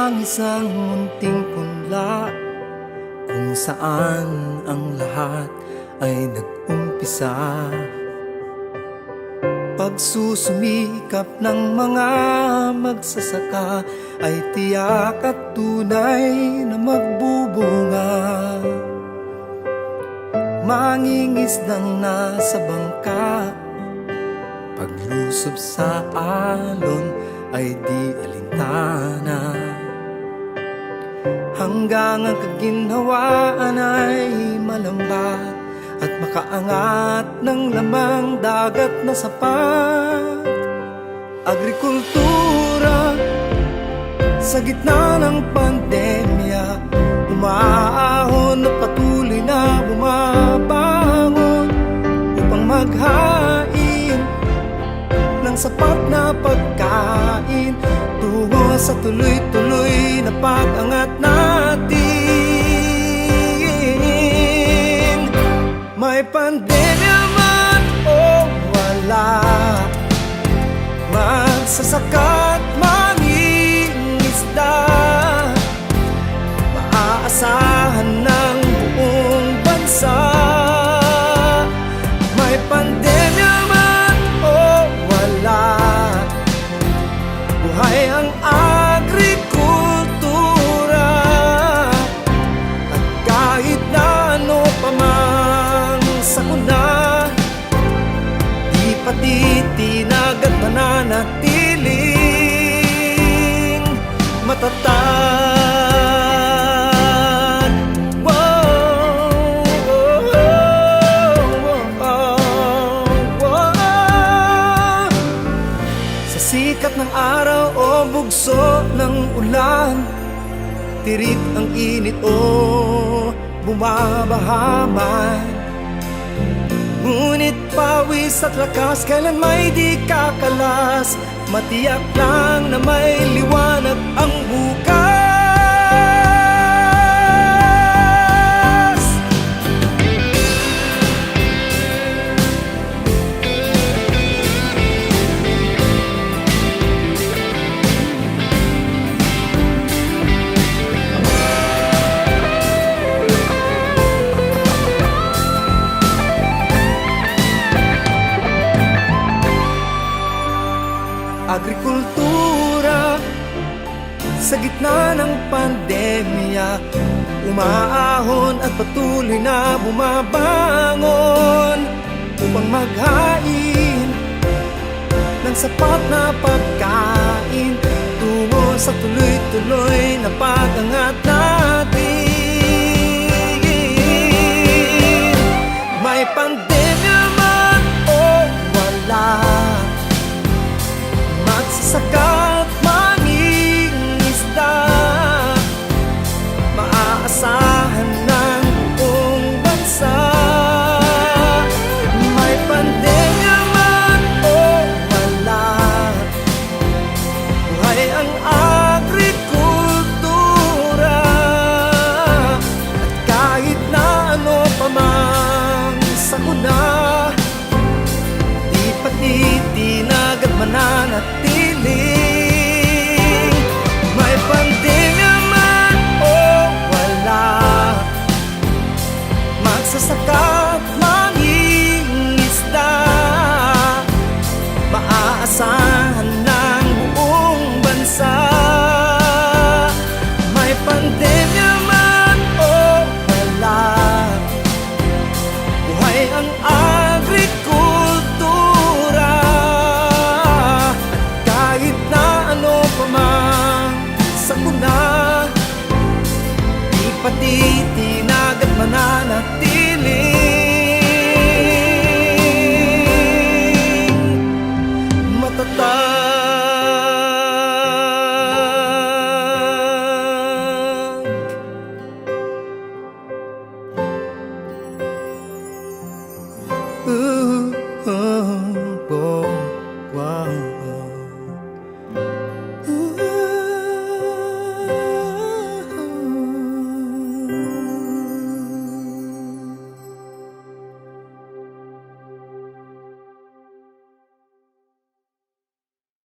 ang isang munting punla kung saan ang lahat ay nag-umpisa. Pagsusumikap ng mga magsasaka ay tiyak at tunay na magbubunga. Mangingisdang nasa bangka, paglusob sa alon ay di alintana. Hanggang ang kaginhawaan ay malambat at makaangat ng lamang dagat na sapat. Agrikultura sa gitna ng pandemya, umaahon at patuloy na bumabangon upang maghain ng sapat na pagkain tungo sa tuloy-tuloy na pag-angat natin. May pandemya man o wala, magsasaka at mangingisda, maaasahan ng buong bansa. May pandemya man o wala, buhay ang agrikultura. At kahit na ano pa mang sakuna, di patitinag at mananatiling matatag. Sa sikat ng araw o bugso ng ulan, tirik ang init o bumabaha man, ngunit pawis at lakas kailan may di kakalas. Matiyak lang na may liwanag ang bukas. Agrikultura sa gitna ng pandemya, umaahon at patuloy na bumabangon upang maghain ng sapat na pagkain tungo sa tuloy-tuloy na pag-angat natin. May pandemya man o wala, magsasaka at mangingisda, maaasahan ng buong bansa. May pandemya man o wala, buhay ang agrikultura. At kahit na ano pa mang sakuna, di patitinag at mananatiling. May pandemya man o wala, magsasaka at mangingisda, maaasahan ng buong bansa. May pandemya man o wala, buhay ang agrikultura. Kahit na ano pa man sakuna, di patitinag at mananatiling matatag. Oh, oh, wow.